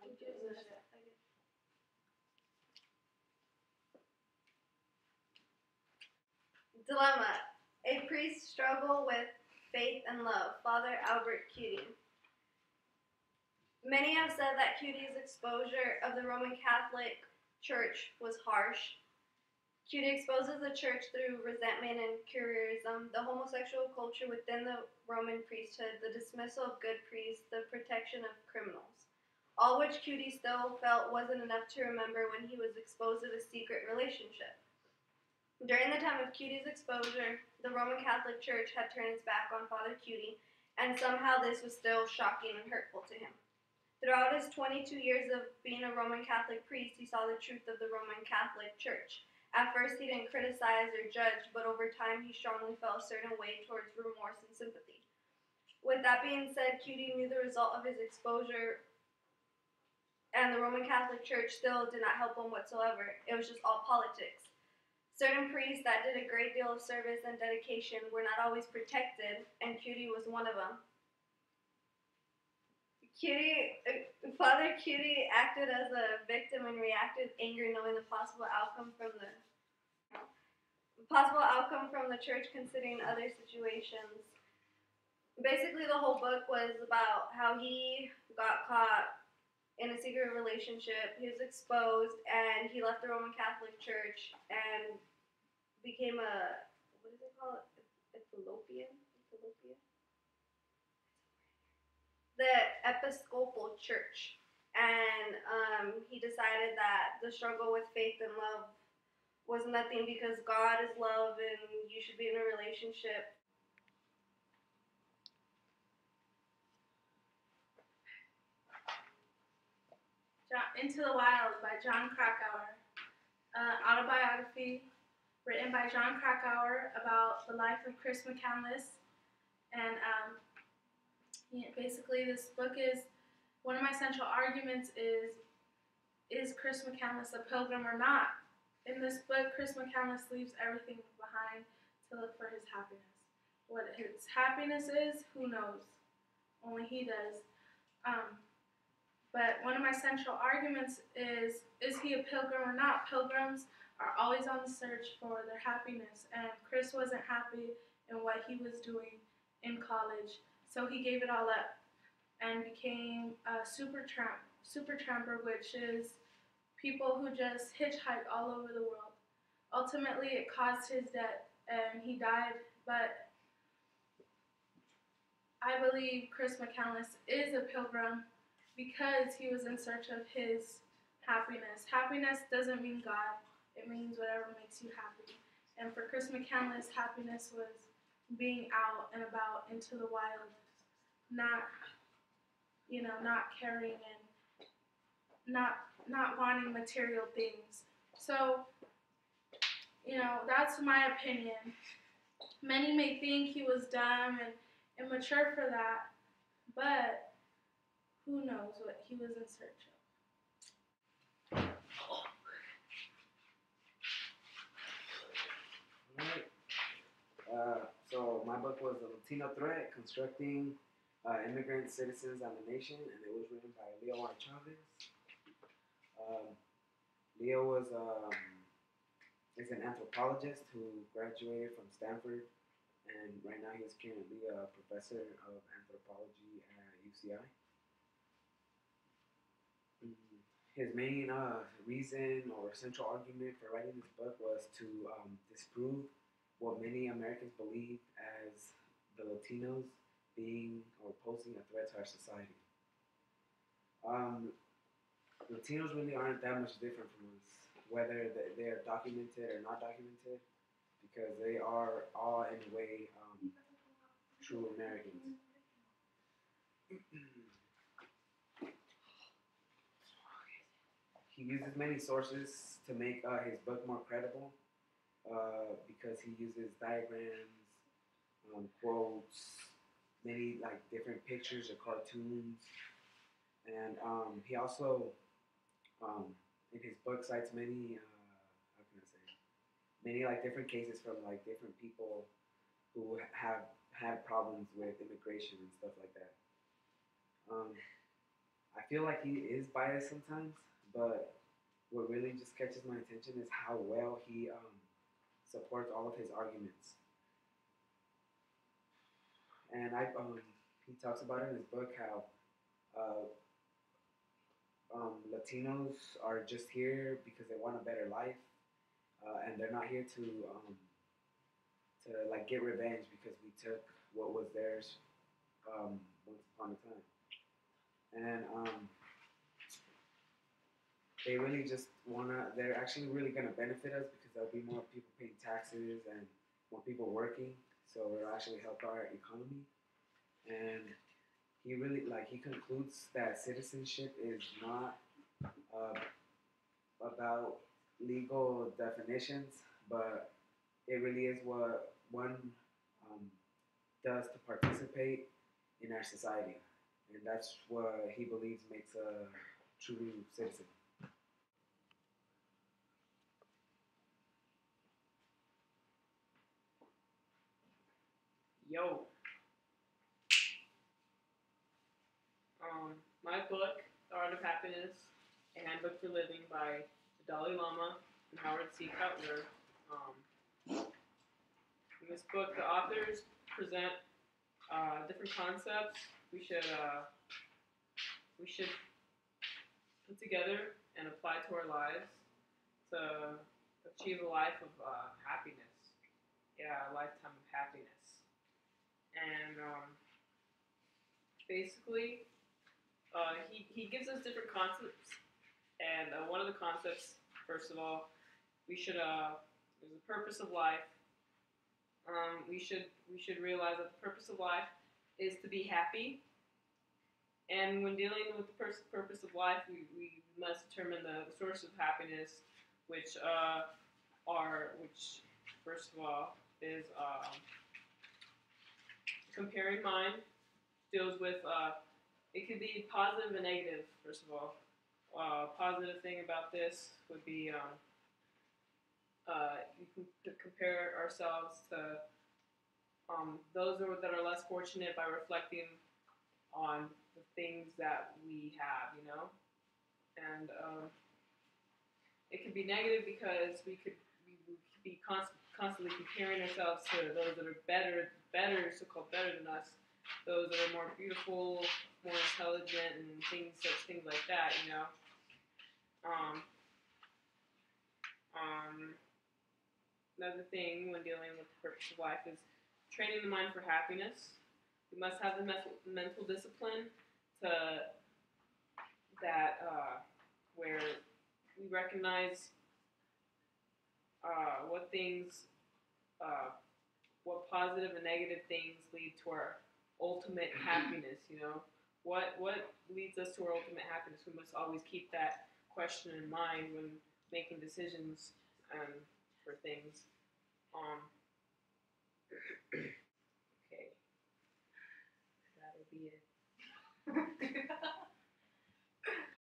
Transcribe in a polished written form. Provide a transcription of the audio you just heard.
Who gives a shit? Dilemma. A priest's struggle with faith and love. Father Albert Cutie. Many have said that Cutie's exposure of the Roman Catholic Church was harsh. Cutie exposes the church through resentment and curierism, the homosexual culture within the Roman priesthood, the dismissal of good priests, the protection of criminals. All which Cutie still felt wasn't enough to remember when he was exposed to the secret relationship. During the time of Cutie's exposure, the Roman Catholic Church had turned its back on Father Cutie, and somehow this was still shocking and hurtful to him. Throughout his 22 years of being a Roman Catholic priest, he saw the truth of the Roman Catholic Church. At first, he didn't criticize or judge, but over time, he strongly felt a certain way towards remorse and sympathy. With that being said, Cutie knew the result of his exposure, and the Roman Catholic Church still did not help him whatsoever. It was just all politics. Certain priests that did a great deal of service and dedication were not always protected, and Cutie was one of them. Father Cutie acted as a victim and reacted with anger, knowing the possible outcome from the church, considering other situations. Basically, the whole book was about how he got caught in a secret relationship. He was exposed, and he left the Roman Catholic Church and became a, what is it called? Ethiopian? The Episcopal Church. And he decided that the struggle with faith and love was nothing because God is love and you should be in a relationship. Into the Wild by John Krakauer. Autobiography written by John Krakauer about the life of Chris McCandless. And basically this book is, one of my central arguments is Chris McCandless a pilgrim or not? In this book, Chris McCandless leaves everything behind to look for his happiness. What his happiness is, who knows? Only he does. But one of my central arguments is he a pilgrim or not? Pilgrims are always on the search for their happiness, and Chris wasn't happy in what he was doing in college, so he gave it all up and became a super tramper, which is people who just hitchhike all over the world. Ultimately, it caused his death, and he died, but I believe Chris McCandless is a pilgrim because he was in search of his happiness. Happiness doesn't mean God. It means whatever makes you happy. And for Chris McCandless, happiness was being out and about into the wild, not caring and not wanting material things. So, that's my opinion. Many may think he was dumb and immature for that, but who knows what he was in search of. Alright. So my book was The Latino Threat, Constructing Immigrant Citizens and the Nation, and it was written by Leo R. Chavez. Leo is an anthropologist who graduated from Stanford, and right now he is currently a professor of anthropology at UCI. His main reason or central argument for writing this book was to disprove what many Americans believe as the Latinos being or posing a threat to our society. Latinos really aren't that much different from us, whether they are documented or not documented, because they are all in a way true Americans. He uses many sources to make his book more credible, because he uses diagrams, quotes, many different pictures or cartoons, and he also in his book cites many many different cases from different people who have had problems with immigration and stuff like that. I feel like he is biased sometimes, but what really just catches my attention is how well he supports all of his arguments. And he talks about in his book how uh, Latinos are just here because they want a better life, and they're not here to like get revenge because we took what was theirs once upon a time. And they really just wanna. They're actually really gonna benefit us because there'll be more people paying taxes and more people working. So it'll actually help our economy. And he concludes that citizenship is not uh, about legal definitions, but it really is what one um, does to participate in our society, and that's what he believes makes a true citizen. Yo, my book, The Art of Happiness, A Handbook for Living by the Dalai Lama and Howard C. Cutler. In this book, the authors present different concepts we should put together and apply to our lives to achieve a life of happiness. Yeah, a lifetime of happiness. And basically, he gives us different concepts. And one of the concepts, first of all, there's a purpose of life. We should realize that the purpose of life is to be happy. And when dealing with the purpose of life, we must determine the source of happiness, which which first of all is comparing mind. Deals with it could be positive and negative. First of all, positive thing about this would be you can compare ourselves to those that are less fortunate by reflecting on the things that we have, and it could be negative because we could be constantly comparing ourselves to those that are better, so-called better than us, those that are more beautiful, more intelligent, and things like that, Um, um, Another thing when dealing with the purpose of life is training the mind for happiness. We must have the mental discipline to that where we recognize what things, what positive and negative things lead to our ultimate happiness. What leads us to our ultimate happiness? We must always keep that question in mind when making decisions for things.